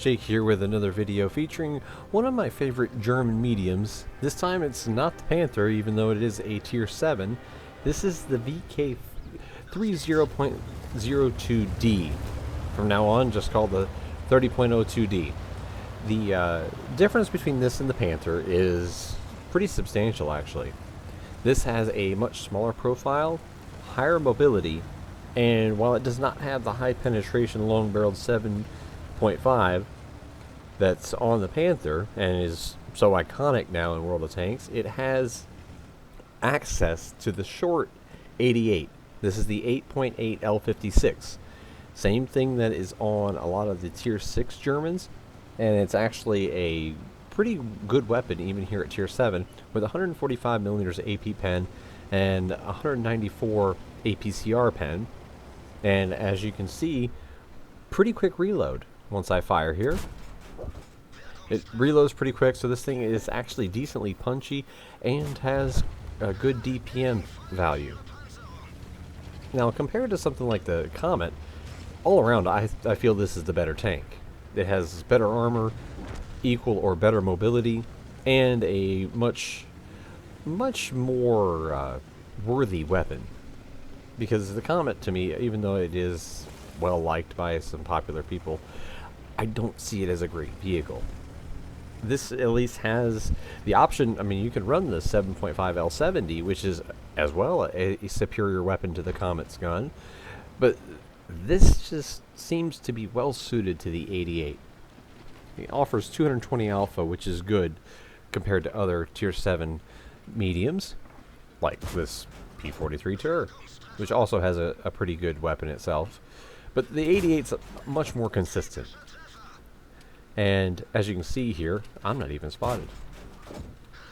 Jake here with another video featuring one of my favorite German mediums. This time it's not the Panther, even though it is a tier 7. This is the Vk30.02D. From now on, just called the 30.02D. The difference between this and the Panther is pretty substantial, actually. This has a much smaller profile, higher mobility, and while it does not have the high penetration long-barreled 7.5 that's on the Panther and is so iconic now in World of Tanks, it has access to the short 88. This is the 8.8 L56. Same thing that is on a lot of the tier 6 Germans, and it's actually a pretty good weapon even here at tier 7 with 145mm AP pen and 194 APCR pen, and as you can see, pretty quick reload. Once I fire here, it reloads pretty quick, so this thing is actually decently punchy and has a good DPM value. Now, compared to something like the Comet, all around I feel this is the better tank. It has better armor, equal or better mobility, and a much more worthy weapon. Because the Comet, to me, even though it is well liked by some popular people, I don't see it as a great vehicle. This at least has the option. I mean, you can run the 7.5 L70, which is as well a superior weapon to the Comet's gun, but this just seems to be well suited to the 88. It offers 220 alpha, which is good compared to other tier 7 mediums, like this P43 Tur, which also has a pretty good weapon itself. But the 88's much more consistent. And as you can see here, I'm not even spotted.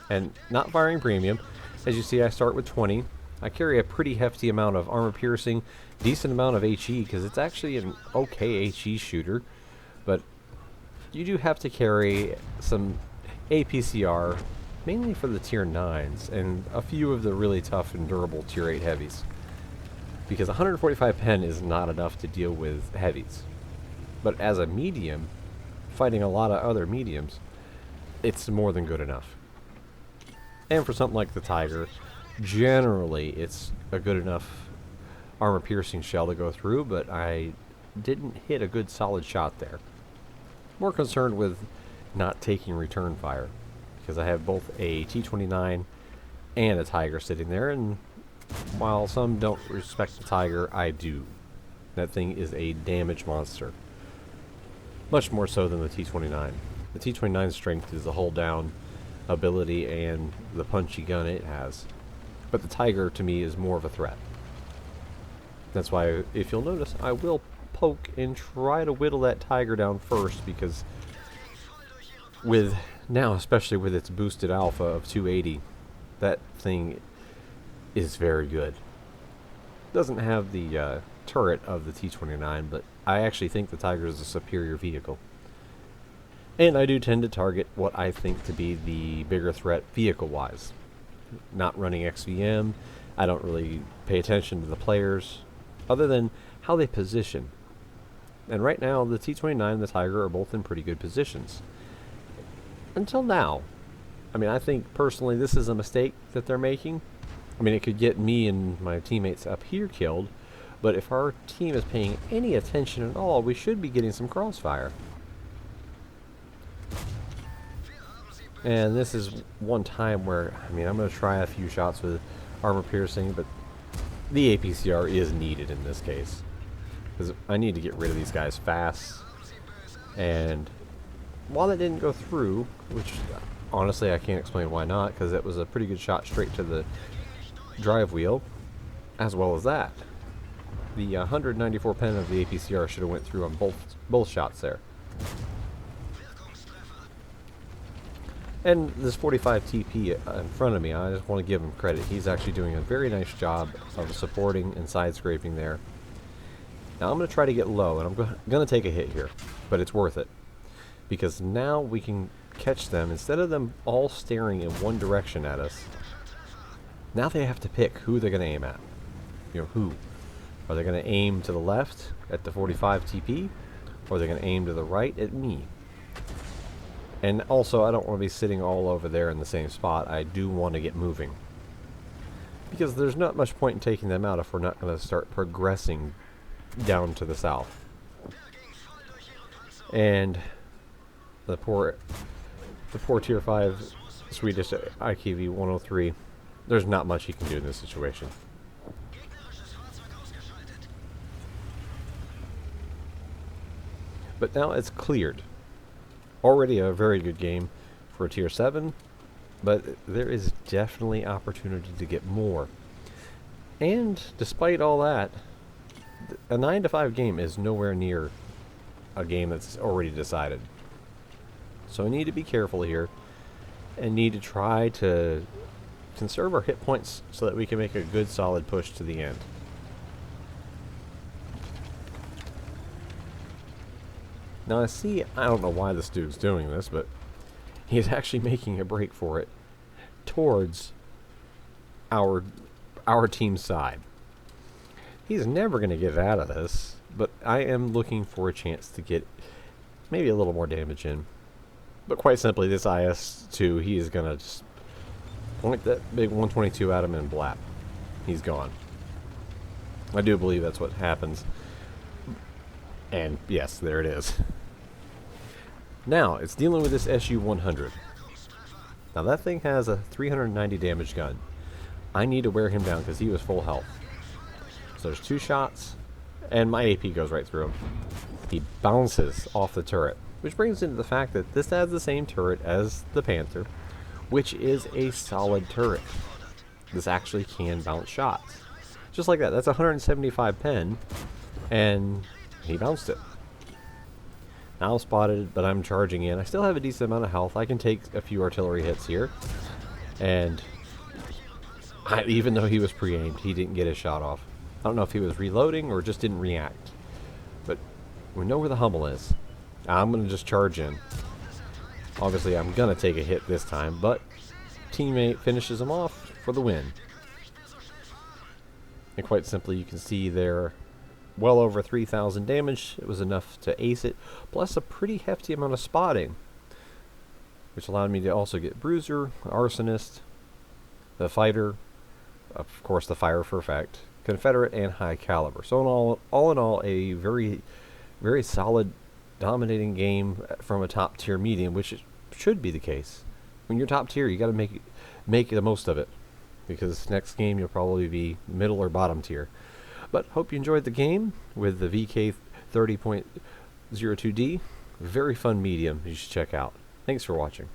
And not firing premium. As you see, I start with 20. I carry a pretty hefty amount of armor piercing, decent amount of HE, because it's actually an okay HE shooter. But you do have to carry some APCR, mainly for the tier 9s, and a few of the really tough and durable tier 8 heavies. Because 145 pen is not enough to deal with heavies. But as a medium, fighting a lot of other mediums, it's more than good enough. And for something like the Tiger, generally it's a good enough armor piercing shell to go through, but I didn't hit a good solid shot there. More concerned with not taking return fire, because I have both a T29 and a Tiger sitting there, and while some don't respect the Tiger, I do. That thing is a damage monster. Much more so than the T29. The T29's strength is the hold down ability and the punchy gun it has. But the Tiger, to me, is more of a threat. That's why, if you'll notice, I will poke and try to whittle that Tiger down first, because with now, especially with its boosted alpha of 280, that thing is very good. Doesn't have the turret of the T29, but I actually think the Tiger is a superior vehicle. And I do tend to target what I think to be the bigger threat vehicle-wise. Not running XVM, I don't really pay attention to the players, other than how they position. And right now, the T29 and the Tiger are both in pretty good positions. Until now. I mean, I think personally this is a mistake that they're making. I mean, it could get me and my teammates up here killed, but if our team is paying any attention at all, we should be getting some crossfire. And this is one time where, I mean, I'm going to try a few shots with armor piercing, but the APCR is needed in this case, because I need to get rid of these guys fast. And while that didn't go through, which honestly I can't explain why not, because it was a pretty good shot straight to the drive wheel, as well as that. The 194 pen of the APCR should have went through on both shots there. And this 45 TP in front of me, I just want to give him credit. He's actually doing a very nice job of supporting and side scraping there. Now I'm going to try to get low, and I'm going to take a hit here, but it's worth it. Because now we can catch them, instead of them all staring in one direction at us, Now they have to pick who they're going to aim at. You know, who? Are they going to aim to the left at the 45 TP? Or are they going to aim to the right at me? And also, I don't want to be sitting all over there in the same spot. I do want to get moving. Because there's not much point in taking them out if we're not going to start progressing down to the south. And the poor tier 5 Swedish IKV 103, there's not much he can do in this situation. But now it's cleared. Already a very good game for a tier 7, but there is definitely opportunity to get more. And despite all that, a 9-5 game is nowhere near a game that's already decided. So I need to be careful here and need to try to conserve our hit points so that we can make a good solid push to the end. Now I see, I don't know why this dude's doing this, but he's actually making a break for it towards our team's side. He's never going to get out of this, but I am looking for a chance to get maybe a little more damage in. But quite simply, this IS-2, he is going to just point that big 122 at him and blap. He's gone. I do believe that's what happens. And yes, there it is. Now, it's dealing with this SU-100. Now that thing has a 390 damage gun. I need to wear him down because he was full health. So there's 2 shots, and my AP goes right through him. He bounces off the turret, which brings into the fact that this has the same turret as the Panther, which is a solid turret. This actually can bounce shots. Just like that. That's 175 pen, and he bounced it. Now I'm spotted, but I'm charging in. I still have a decent amount of health. I can take a few artillery hits here. And even though he was pre-aimed, he didn't get his shot off. I don't know if he was reloading or just didn't react. But we know where the Hummel is. I'm going to just charge in. Obviously, I'm going to take a hit this time, but teammate finishes him off for the win. And quite simply, you can see there, well over 3,000 damage. It was enough to ace it, plus a pretty hefty amount of spotting, which allowed me to also get Bruiser, Arsonist, the Fighter, of course the Fire for Effect, Confederate, and High Caliber. So all in all, a very, very solid, dominating game from a top tier medium, which should be the case. When you're top tier, you got to make the most of it, because next game you'll probably be middle or bottom tier. But hope you enjoyed the game with the Vk30.02D. Very fun medium you should check out. Thanks for watching.